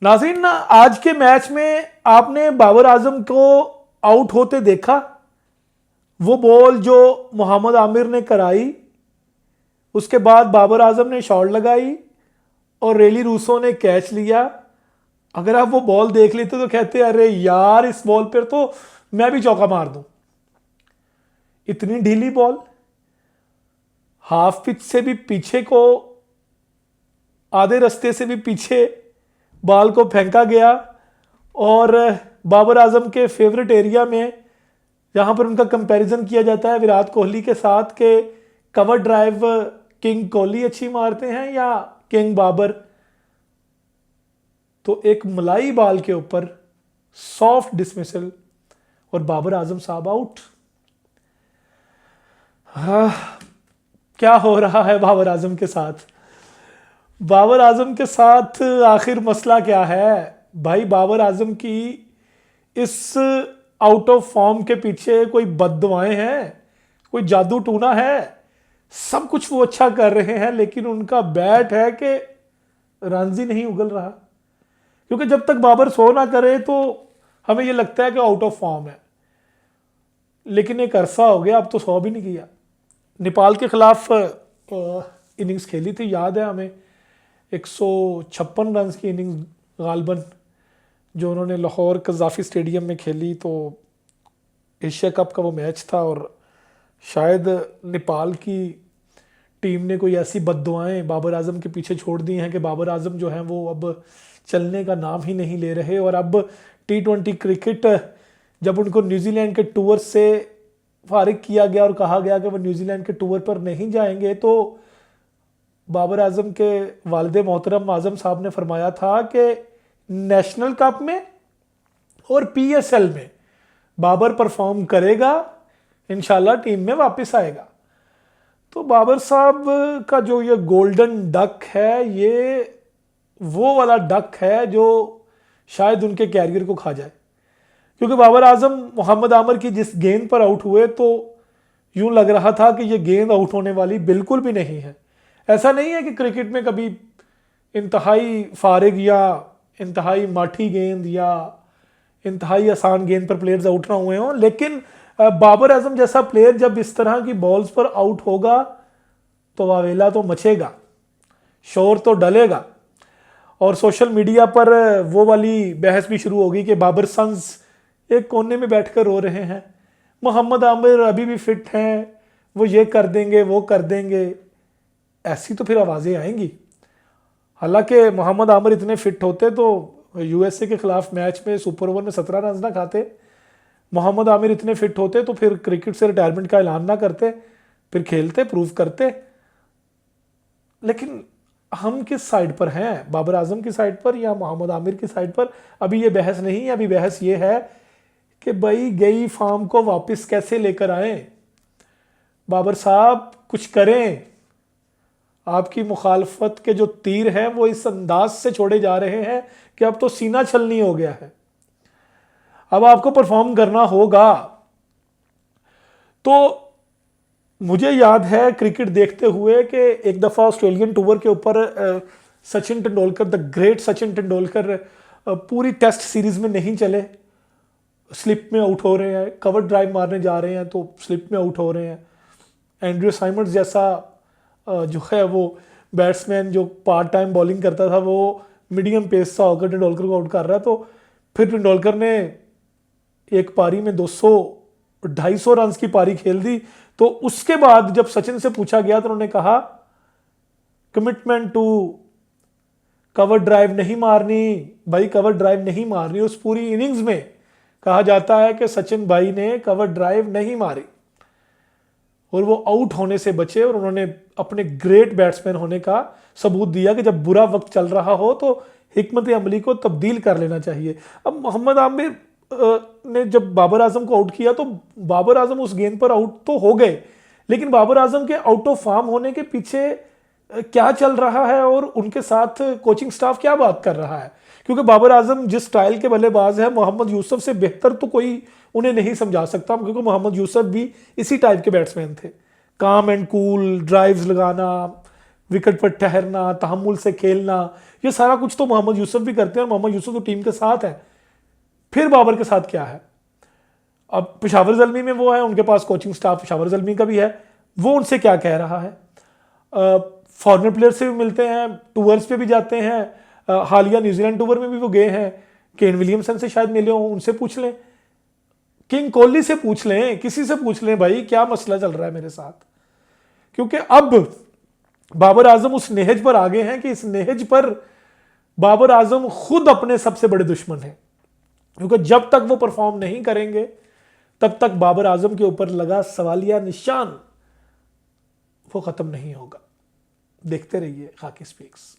नाज़रीन ना, आज के मैच में आपने बाबर आजम को आउट होते देखा? वो बॉल जो मोहम्मद आमिर ने कराई, उसके बाद बाबर आजम ने शॉट लगाई और रेली रूसो ने कैच लिया। अगर आप वो बॉल देख लेते तो कहते अरे यार, इस बॉल पर तो मैं भी चौका मार दूं। इतनी ढीली बॉल, हाफ पिच से भी पीछे को, आधे रास्ते से भी पीछे बॉल को फेंका गया और बाबर आजम के फेवरेट एरिया में, जहां पर उनका कंपैरिजन किया जाता है विराट कोहली के साथ के कवर ड्राइव किंग कोहली अच्छी मारते हैं या किंग बाबर, तो एक मलाई बॉल के ऊपर सॉफ्ट डिसमिसल और बाबर आजम साहब आउट। क्या हो रहा है बाबर आजम के साथ? बाबर आजम के साथ आखिर मसला क्या है भाई? बाबर आजम की इस आउट ऑफ फॉर्म के पीछे कोई बद्दुआएं हैं, कोई जादू टूना है? सब कुछ वो अच्छा कर रहे हैं, लेकिन उनका बैट है कि रन्स ही नहीं उगल रहा। क्योंकि जब तक बाबर शो ना करे तो हमें यह लगता है कि आउट ऑफ फॉर्म है, लेकिन एक अरसा हो गया, अब तो 100 भी नहीं किया। नेपाल के खिलाफ इनिंग्स खेली थी, याद है हमें, 156 रन की इनिंग्स गालबन जो उन्होंने लाहौर कज़ाफ़ी स्टेडियम में खेली। तो एशिया कप का वो मैच था और शायद नेपाल की टीम ने कोई ऐसी बद्दुआएं बाबर आजम के पीछे छोड़ दी हैं कि बाबर आजम जो हैं वो अब चलने का नाम ही नहीं ले रहे। और अब T20 क्रिकेट जब उनको न्यूजीलैंड के टूर से फारिग किया गया और कहा गया कि वो न्यूजीलैंड के टूर पर नहीं जाएंगे, तो बाबर आजम के वालिद मोहतरम आजम साहब ने फरमाया था कि नेशनल कप में और PSL में बाबर परफॉर्म करेगा, इंशाल्लाह टीम में वापस आएगा। तो बाबर साहब का जो ये गोल्डन डक है, ये वो वाला डक है जो शायद उनके कैरियर को खा जाए। क्योंकि बाबर आजम मोहम्मद आमिर की जिस गेंद पर आउट हुए, तो यूं लग रहा था कि ये गेंद आउट होने वाली बिल्कुल भी नहीं है। ऐसा नहीं है कि क्रिकेट में कभी इंतहाई फारिग या इंतहाई माठी गेंद या इंतहाई आसान गेंद पर प्लेयर्स आउट ना हुए हों, लेकिन बाबर आजम जैसा प्लेयर जब इस तरह की बॉल्स पर आउट होगा तो वावेला तो मचेगा, शोर तो डलेगा। और सोशल मीडिया पर वो वाली बहस भी शुरू होगी कि बाबर सन्स एक कोने में बैठकर रो रहे हैं, मोहम्मद आमिर अभी भी फिट हैं, वो ये कर देंगे वो कर देंगे। ऐसी तो फिर आवाज़ें आएंगी। हालांकि मोहम्मद आमिर इतने फिट होते तो USA के खिलाफ मैच में सुपर ओवर में 17 रन ना खाते। मोहम्मद आमिर इतने फिट होते तो फिर क्रिकेट से रिटायरमेंट का ऐलान ना करते, फिर खेलते, प्रूव करते। लेकिन हम किस साइड पर हैं, बाबर आजम की साइड पर या मोहम्मद आमिर की साइड पर? अभी ये बहस नहीं है। अभी बहस ये है कि भाई गई फॉर्म को वापस कैसे लेकर आए। बाबर साहब कुछ करें। आपकी मुखालफत के जो तीर हैं वो इस अंदाज से छोड़े जा रहे हैं कि अब तो सीना छलनी हो गया है, अब आपको परफॉर्म करना होगा। तो मुझे याद है क्रिकेट देखते हुए कि एक दफ़ा ऑस्ट्रेलियन टूर के ऊपर सचिन तेंदुलकर, द ग्रेट सचिन तेंदुलकर, पूरी टेस्ट सीरीज में नहीं चले, स्लिप में आउट हो रहे हैं, कवर ड्राइव मारने जा रहे हैं तो स्लिप में आउट हो रहे हैं। एंड्रयू साइमंड्स जैसा जो है वो बैट्समैन जो पार्ट टाइम बॉलिंग करता था, वो मीडियम पेस सा होकर तेंदुलकर को आउट कर रहा है। तो फिर तेंदुलकर ने एक पारी में 200-250 रन की पारी खेल दी। तो उसके बाद जब सचिन से पूछा गया तो उन्होंने कहा कमिटमेंट टू कवर ड्राइव नहीं मारनी भाई, कवर ड्राइव नहीं मारनी। उस पूरी इनिंग्स में कहा जाता है कि सचिन भाई ने कवर ड्राइव नहीं मारी और वो आउट होने से बचे और उन्होंने अपने ग्रेट बैट्समैन होने का सबूत दिया कि जब बुरा वक्त चल रहा हो तो हिकमत अमली को तब्दील कर लेना चाहिए। अब मोहम्मद आमिर ने जब बाबर आजम को आउट किया तो बाबर आजम उस गेंद पर आउट तो हो गए, लेकिन बाबर आजम के आउट ऑफ फॉर्म होने के पीछे क्या चल रहा है और उनके साथ कोचिंग स्टाफ क्या बात कर रहा है? क्योंकि बाबर आजम जिस स्टाइल के बल्लेबाज है, मोहम्मद यूसुफ से बेहतर तो कोई उन्हें नहीं समझा सकता, क्योंकि मोहम्मद यूसुफ भी इसी टाइप के बैट्समैन थे। काम एंड कूल, ड्राइव्स लगाना, विकेट पर ठहरना, तहम्मुल से खेलना, ये सारा कुछ तो मोहम्मद यूसुफ भी करते हैं और मोहम्मद यूसुफ तो टीम के साथ है। फिर बाबर के साथ क्या है? अब पेशावर ज़ल्मी में वो है, उनके पास कोचिंग स्टाफ पेशावर ज़ल्मी का भी है, वो उनसे क्या कह रहा है? फॉरेनर प्लेयर से भी मिलते हैं, टूर्स पे भी जाते हैं, हालिया न्यूजीलैंड टूर में भी वो गए हैं, केन विलियमसन से शायद मिले हों, उनसे पूछ लें, किंग कोहली से पूछ लें, किसी से पूछ लें भाई क्या मसला चल रहा है मेरे साथ। क्योंकि अब बाबर आजम उस नेहज पर आ गए हैं कि इस नेहज पर बाबर आजम खुद अपने सबसे बड़े दुश्मन हैं, क्योंकि जब तक वो परफॉर्म नहीं करेंगे तब तक बाबर आजम के ऊपर लगा सवालिया निशान वो खत्म नहीं होगा। देखते रहिए खाकी स्पीक्स।